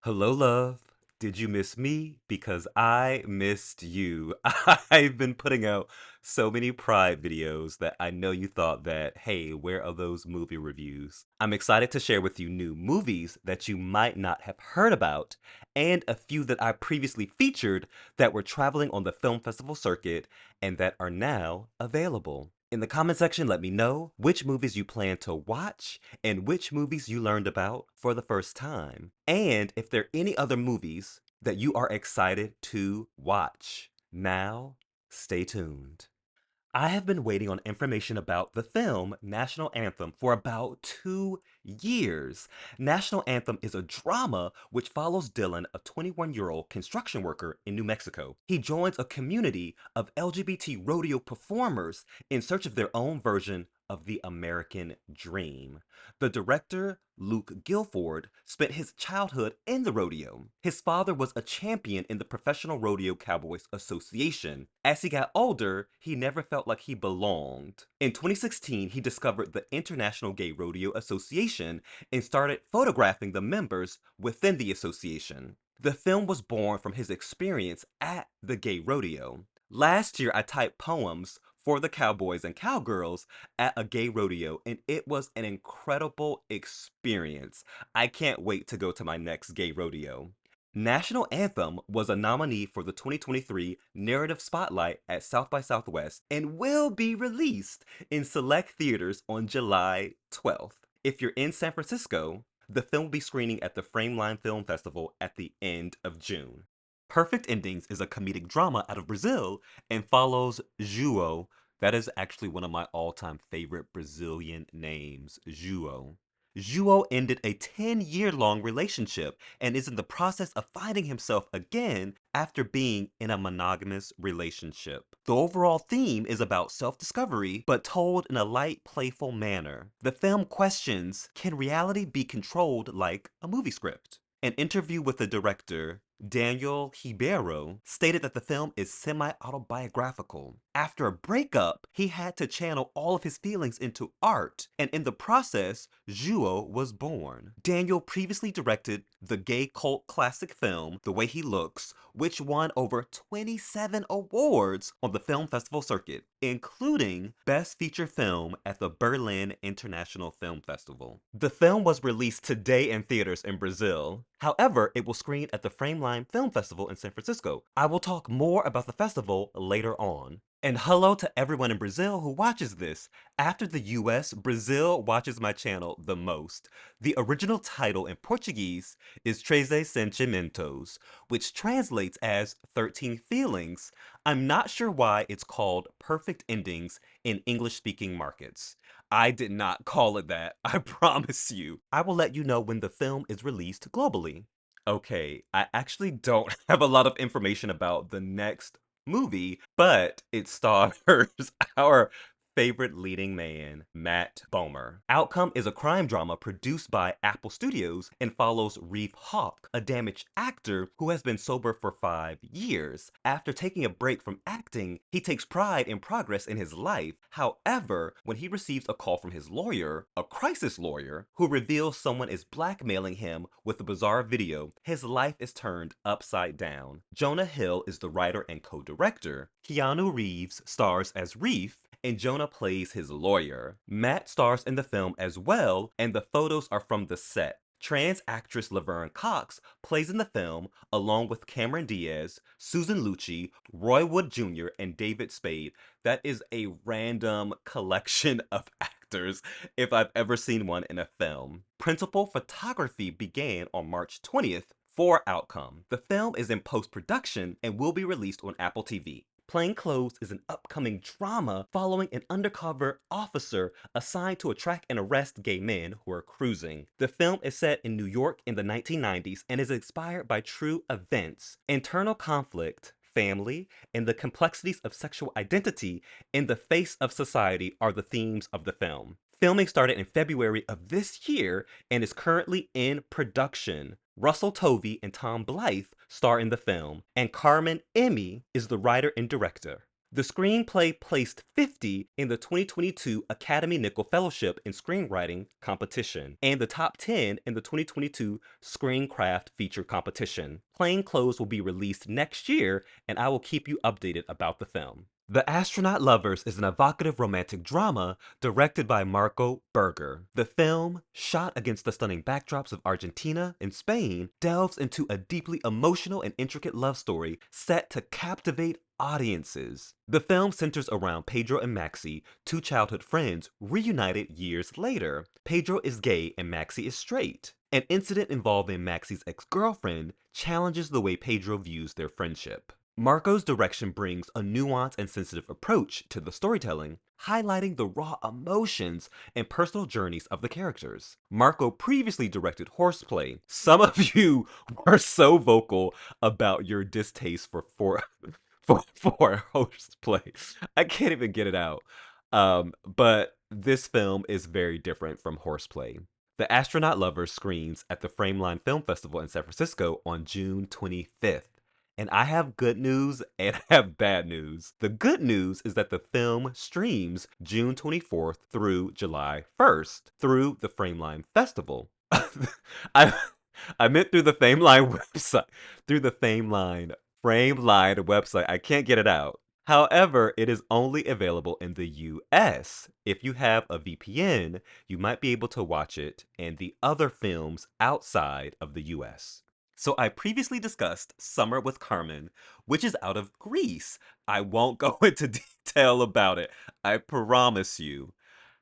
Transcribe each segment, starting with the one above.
Hello, love. Did you miss me? Because I missed you. I've been putting out so many Pride videos that I know you thought that, hey, where are those movie reviews? I'm excited to share with you new movies that you might not have heard about, and a few that I previously featured that were traveling on the film festival circuit and that are now available. In the comment section, let me know which movies you plan to watch and which movies you learned about for the first time. And if there are any other movies that you are excited to watch. Now, stay tuned. I have been waiting on information about the film National Anthem for about 2 years. National Anthem is a drama which follows Dylan, a 21-year-old construction worker in New Mexico. He joins a community of LGBT rodeo performers in search of their own version of the American dream. The director, Luke Gilford, spent his childhood in the rodeo. His father was a champion in the Professional Rodeo Cowboys Association. As he got older, he never felt like he belonged. In 2016, he discovered the International Gay Rodeo Association and started photographing the members within the association. The film was born from his experience at the gay rodeo. Last year, I typed poems for the cowboys and cowgirls at a gay rodeo, and it was an incredible experience. I can't wait to go to my next gay rodeo. National Anthem was a nominee for the 2023 Narrative Spotlight at South by Southwest and will be released in select theaters on July 12th. If you're in San Francisco, the film will be screening at the Frameline Film Festival at the end of June. Perfect Endings is a comedic drama out of Brazil and follows João. That is actually one of my all-time favorite Brazilian names, João. João ended a 10-year-long relationship and is in the process of finding himself again after being in a monogamous relationship. The overall theme is about self-discovery, but told in a light, playful manner. The film questions, can reality be controlled like a movie script? An interview with the director, Daniel Ribeiro, stated that the film is semi-autobiographical. After a breakup, he had to channel all of his feelings into art, and in the process, João was born. Daniel previously directed the gay cult classic film, The Way He Looks, which won over 27 awards on the film festival circuit, including Best Feature Film at the Berlin International Film Festival. The film was released today in theaters in Brazil. However, it will screen at the Frameline Film Festival in San Francisco. I will talk more about the festival later on. And hello to everyone in Brazil who watches this. After the US, Brazil watches my channel the most. The original title in Portuguese is Treze Sentimentos, which translates as 13 Feelings. I'm not sure why it's called Perfect Endings in English-speaking markets. I did not call it that, I promise you. I will let you know when the film is released globally. Okay, I actually don't have a lot of information about the next movie, but it stars our favorite leading man, Matt Bomer. Outcome is a crime drama produced by Apple Studios and follows Reeve Hawk, a damaged actor who has been sober for 5 years. After taking a break from acting, he takes pride in progress in his life. However, when he receives a call from his lawyer, a crisis lawyer, who reveals someone is blackmailing him with a bizarre video, his life is turned upside down. Jonah Hill is the writer and co-director. Keanu Reeves stars as Reeve, and Jonah plays his lawyer. Matt stars in the film as well, and the photos are from the set. Trans actress Laverne plays in the film along with Cameron Diaz, Susan Lucci, Roy Wood Jr., and David Spade. That is a random collection of actors if I've ever seen one in a film. Principal photography began on March 20th for Outcome. The film is in post-production and will be released on Apple TV. Plainclothes is an upcoming drama following an undercover officer assigned to attract and arrest gay men who are cruising. The film is set in New York in the 1990s and is inspired by true events. Internal conflict, family, and the complexities of sexual identity in the face of society are the themes of the film. Filming started in February of this year and is currently in production. Russell Tovey and Tom Blyth star in the film, and Carmen is the writer and director. The screenplay placed 50 in the 2022 Academy Nickel Fellowship in Screenwriting competition and the top 10 in the 2022 Screencraft Feature competition. Plainclothes will be released next year, and I will keep you updated about the film. The Astronaut Lovers is an evocative romantic drama directed by Marco Berger. The film, shot against the stunning backdrops of Argentina and Spain, delves into a deeply emotional and intricate love story set to captivate audiences. The film centers around Pedro and Maxi, two childhood friends reunited years later. Pedro is gay and Maxi is straight. An incident involving Maxi's ex-girlfriend challenges the way Pedro views their friendship. Marco's direction brings a nuanced and sensitive approach to the storytelling, highlighting the raw emotions and personal journeys of the characters. Marco previously directed Horseplay. Some of you were so vocal about your distaste for Horseplay. I can't even get it out. But this film is very different from Horseplay. The Astronaut Lovers screens at the Frameline Film Festival in San Francisco on June 25th. And I have good news and I have bad news. The good news is that the film streams June 24th through July 1st through the Frameline Festival. I I meant through the Frameline website. Through the Frameline website. I can't get it out. However, it is only available in the US. If you have a VPN, you might be able to watch it and the other films outside of the US. So I previously discussed Summer with Carmen, which is out of Greece. I won't go into detail about it, I promise you.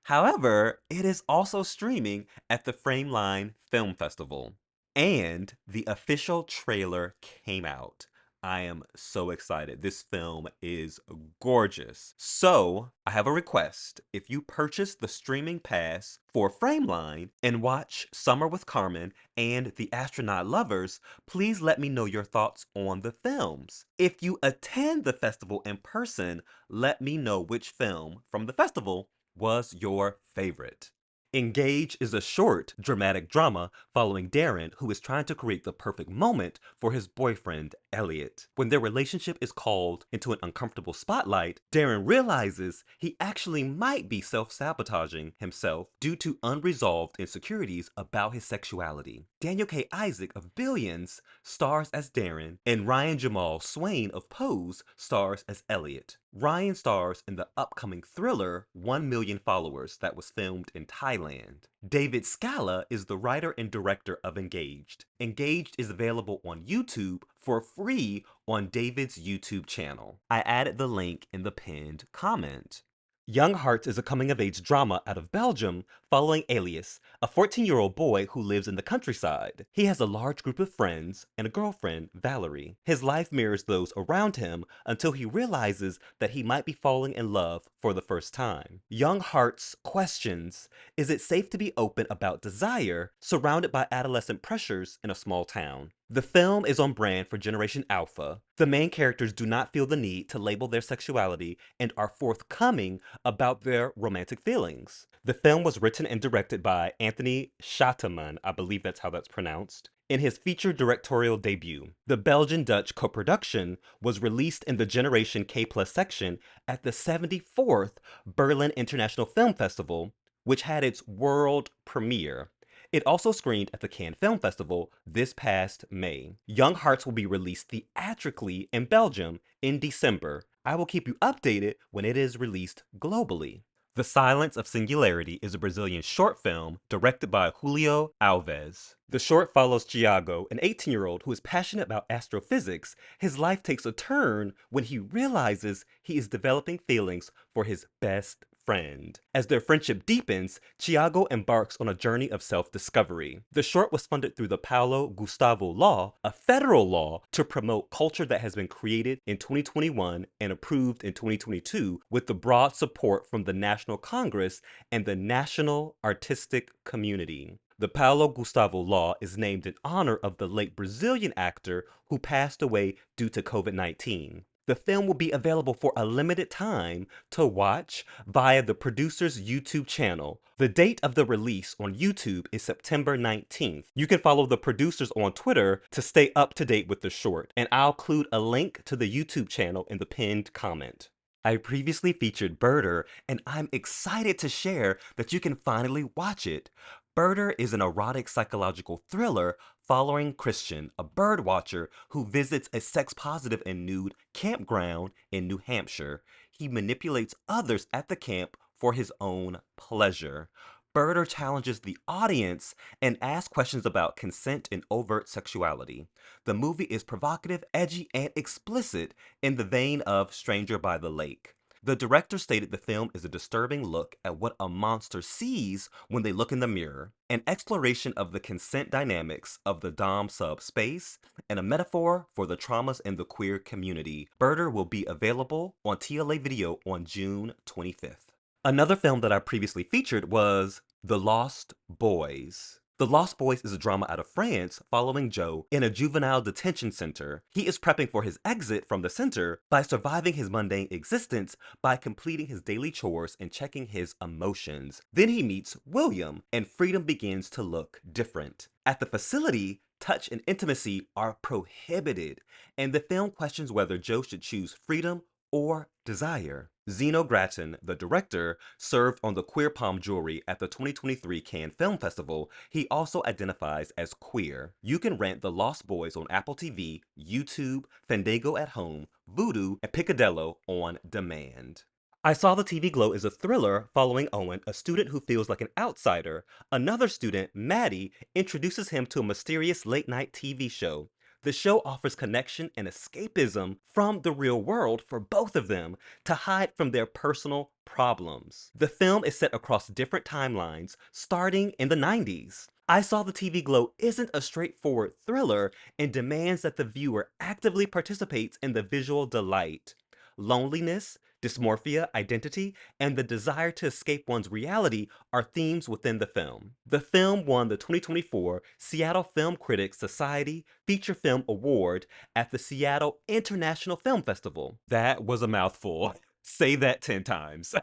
However, it is also streaming at the Frameline Film Festival. And the official trailer came out. I am so excited. This film is gorgeous. So, I have a request. If you purchase the streaming pass for Frameline and watch Summer with Carmen and The Astronaut Lovers, please let me know your thoughts on the films. If you attend the festival in person, let me know which film from the festival was your favorite. Engage is a short, dramatic drama following Darren, who is trying to create the perfect moment for his boyfriend, Elliot. When their relationship is called into an uncomfortable spotlight, Darren realizes he actually might be self-sabotaging himself due to unresolved insecurities about his sexuality. Daniel K. Isaac of Billions stars as Darren, and Ryan Jamal Swain of Pose stars as Elliot. Ryan stars in the upcoming thriller 1 Million Followers that was filmed in Thailand. David Scala is the writer and director of Engaged. Engaged is available on YouTube for free on David's YouTube channel. I added the link in the pinned comment. Young Hearts is a coming-of-age drama out of Belgium following Elias, a 14-year-old boy who lives in the countryside. He has a large group of friends and a girlfriend, Valerie. His life mirrors those around him until he realizes that he might be falling in love for the first time. Young Hearts questions, is it safe to be open about desire surrounded by adolescent pressures in a small town? The film is on brand for Generation Alpha. The main characters do not feel the need to label their sexuality and are forthcoming about their romantic feelings. The film was written and directed by Anthony Schateman, I believe that's how that's pronounced, in his feature directorial debut. The Belgian-Dutch co-production was released in the Generation K+ section at the 74th Berlin International Film Festival, which had its world premiere. It also screened at the Cannes Film Festival this past May. Young Hearts will be released theatrically in Belgium in December. I will keep you updated when it is released globally. The Silence of Singularity is a Brazilian short film directed by Julio Alves. The short follows Thiago, an 18-year-old who is passionate about astrophysics. His life takes a turn when he realizes he is developing feelings for his best friend. As their friendship deepens, Thiago embarks on a journey of self-discovery. The short was funded through the Paulo Gustavo Law, a federal law to promote culture that has been created in 2021 and approved in 2022 with the broad support from the National Congress and the national artistic community. The Paulo Gustavo Law is named in honor of the late Brazilian actor who passed away due to COVID-19. The film will be available for a limited time to watch via the producer's YouTube channel. The date of the release on YouTube is September 19th. You can follow the producers on Twitter to stay up to date with the short, and I'll include a link to the YouTube channel in the pinned comment. I previously featured Berger, and I'm excited to share that you can finally watch it. Berger is an erotic psychological thriller following Christian, a bird watcher who visits a sex-positive and nude campground in New Hampshire. He manipulates others at the camp for his own pleasure. Berger challenges the audience and asks questions about consent and overt sexuality. The movie is provocative, edgy, and explicit in the vein of Stranger by the Lake. The director stated the film is a disturbing look at what a monster sees when they look in the mirror, an exploration of the consent dynamics of the Dom-Sub space, and a metaphor for the traumas in the queer community. Berger will be available on TLA Video on June 25th. Another film that I previously featured was The Lost Boys. The Lost Boys is a drama out of France following Joe in a juvenile detention center. He is prepping for his exit from the center by surviving his mundane existence by completing his daily chores and checking his emotions. Then he meets William, and freedom begins to look different. At the facility, touch and intimacy are prohibited, and the film questions whether Joe should choose freedom or desire. Zeno Gratton, the director, served on the Queer Palm jury at the 2023 Cannes Film Festival. He also identifies as queer. You can rent The Lost Boys on Apple TV, YouTube, Fandango at Home, Vudu, and Picadillo on demand. I Saw the TV Glow is a thriller following Owen, a student who feels like an outsider. Another student, Maddie, introduces him to a mysterious late-night TV show. The show offers connection and escapism from the real world for both of them to hide from their personal problems. The film is set across different timelines, starting in the 90s. I Saw the TV Glow isn't a straightforward thriller and demands that the viewer actively participates in the visual delight. Loneliness, dysmorphia, identity, and the desire to escape one's reality are themes within the film. The film won the 2024 Seattle Film Critics Society Feature Film Award at the Seattle International Film Festival. That was a mouthful. Say that 10 times.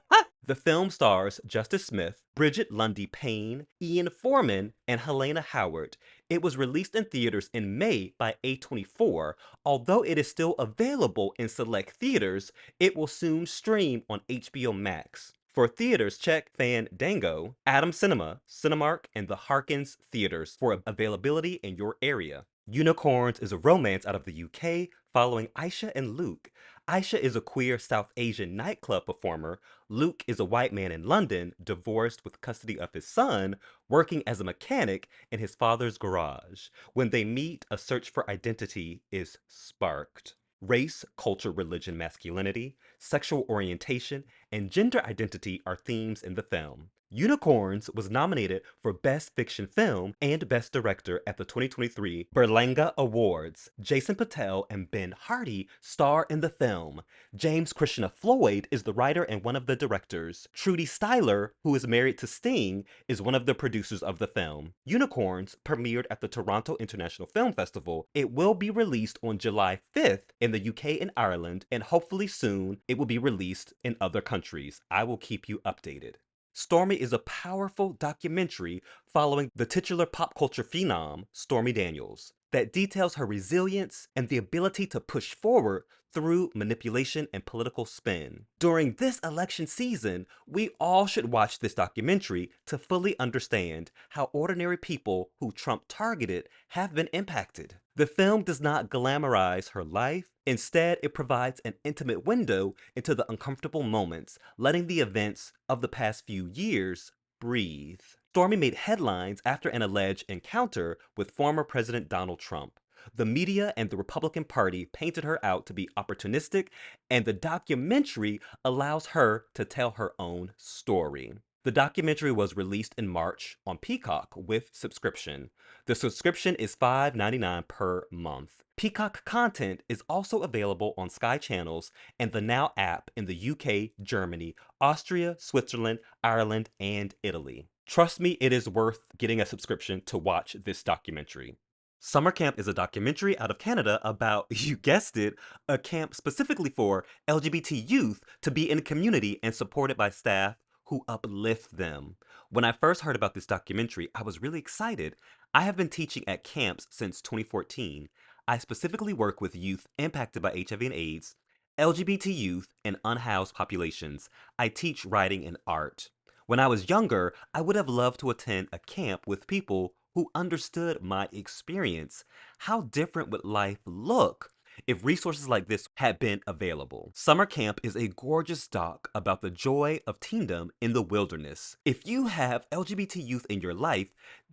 The film stars Justice Smith, Bridget Lundy Payne, Ian Foreman, and Helena Howard. It was released in theaters in May by A24. Although it is still available in select theaters, it will soon stream on HBO Max. For theaters, check Fandango, Adam Cinema, Cinemark, and the Harkins Theaters for availability in your area. Unicorns is a romance out of the UK following Aisha and Luke. Aisha is a queer South Asian nightclub performer. Luke is a white man in London, divorced with custody of his son, working as a mechanic in his father's garage. When they meet, a search for identity is sparked. Race, culture, religion, masculinity, sexual orientation, and gender identity are themes in the film. Unicorns was nominated for Best Fiction Film and Best Director at the 2023 Berlanga Awards. Jason Patel and Ben Hardy star in the film. James Krishna Floyd is the writer and one of the directors. Trudy Styler, who is married to Sting, is one of the producers of the film. Unicorns premiered at the Toronto International Film Festival. It will be released on July 5th in the UK and Ireland, and hopefully soon it will be released in other countries. I will keep you updated. Stormy is a powerful documentary following the titular pop culture phenom, Stormy Daniels, that details her resilience and the ability to push forward through manipulation and political spin. During this election season, we all should watch this documentary to fully understand how ordinary people who Trump targeted have been impacted. The film does not glamorize her life. Instead, it provides an intimate window into the uncomfortable moments, letting the events of the past few years breathe. Stormy made headlines after an alleged encounter with former President Donald Trump. The media and the Republican Party painted her out to be opportunistic, and the documentary allows her to tell her own story. The documentary was released in March on Peacock with subscription. The subscription is $5.99 per month. Peacock content is also available on Sky Channels and the Now app in the UK, Germany, Austria, Switzerland, Ireland, and Italy. Trust me, it is worth getting a subscription to watch this documentary. Summer Camp is a documentary out of Canada about, you guessed it, a camp specifically for LGBT youth to be in a community and supported by staff who uplift them. When I first heard about this documentary, I was really excited. I have been teaching at camps since 2014. I specifically work with youth impacted by HIV and AIDS, LGBT youth and unhoused populations. I teach writing and art. When I was younger, I would have loved to attend a camp with people who understood my experience. How different would life look if resources like this had been available? Summer Camp is a gorgeous doc about the joy of teendom in the wilderness. If you have LGBT youth in your life,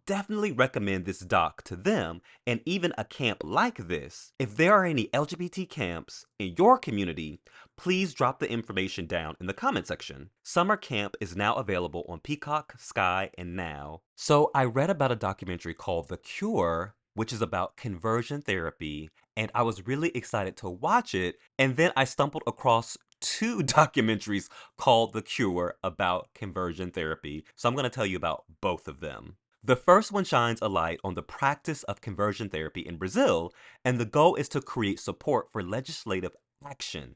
definitely recommend this doc to them and even a camp like this. If there are any LGBT camps in your community, please drop the information down in the comment section. Summer Camp is now available on Peacock, Sky, and Now. So I read about a documentary called The Cure, which is about conversion therapy, and I was really excited to watch it. And then I stumbled across two documentaries called The Cure about conversion therapy. So I'm going to tell you about both of them. The first one shines a light on the practice of conversion therapy in Brazil, and the goal is to create support for legislative action.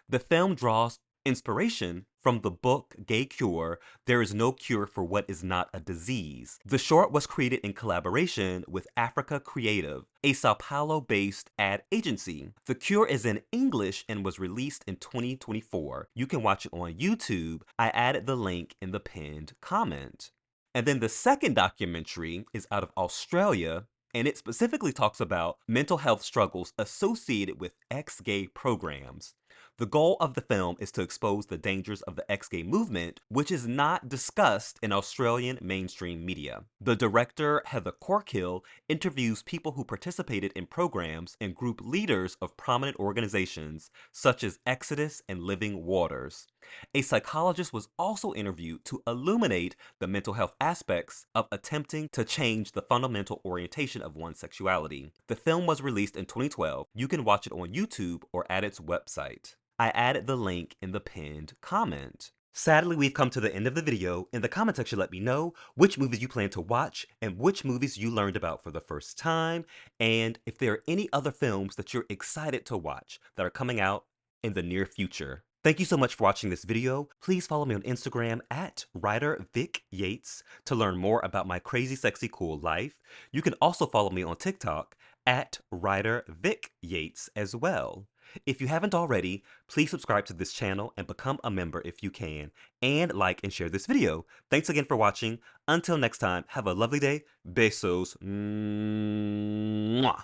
The film draws inspiration from the book Gay Cure, There Is No Cure for What Is Not a Disease. The short was created in collaboration with Africa Creative, a Sao Paulo-based ad agency. The Cure is in English and was released in 2024. You can watch it on YouTube. I added the link in the pinned comment. And then the second documentary is out of Australia, and it specifically talks about mental health struggles associated with ex-gay programs. The goal of the film is to expose the dangers of the ex-gay movement, which is not discussed in Australian mainstream media. The director, Heather Corkill, interviews people who participated in programs and group leaders of prominent organizations such as Exodus and Living Waters. A psychologist was also interviewed to illuminate the mental health aspects of attempting to change the fundamental orientation of one's sexuality. The film was released in 2012. You can watch it on YouTube or at its website. I added the link in the pinned comment. Sadly, we've come to the end of the video. In the comment section, let me know which movies you plan to watch and which movies you learned about for the first time, and if there are any other films that you're excited to watch that are coming out in the near future. Thank you so much for watching this video. Please follow me on Instagram at WriterVicYates to learn more about my crazy, sexy, cool life. You can also follow me on TikTok at WriterVicYates as well. If you haven't already, please subscribe to this channel and become a member if you can, and like and share this video. Thanks again for watching. Until next time, have a lovely day. Besos. Mwah.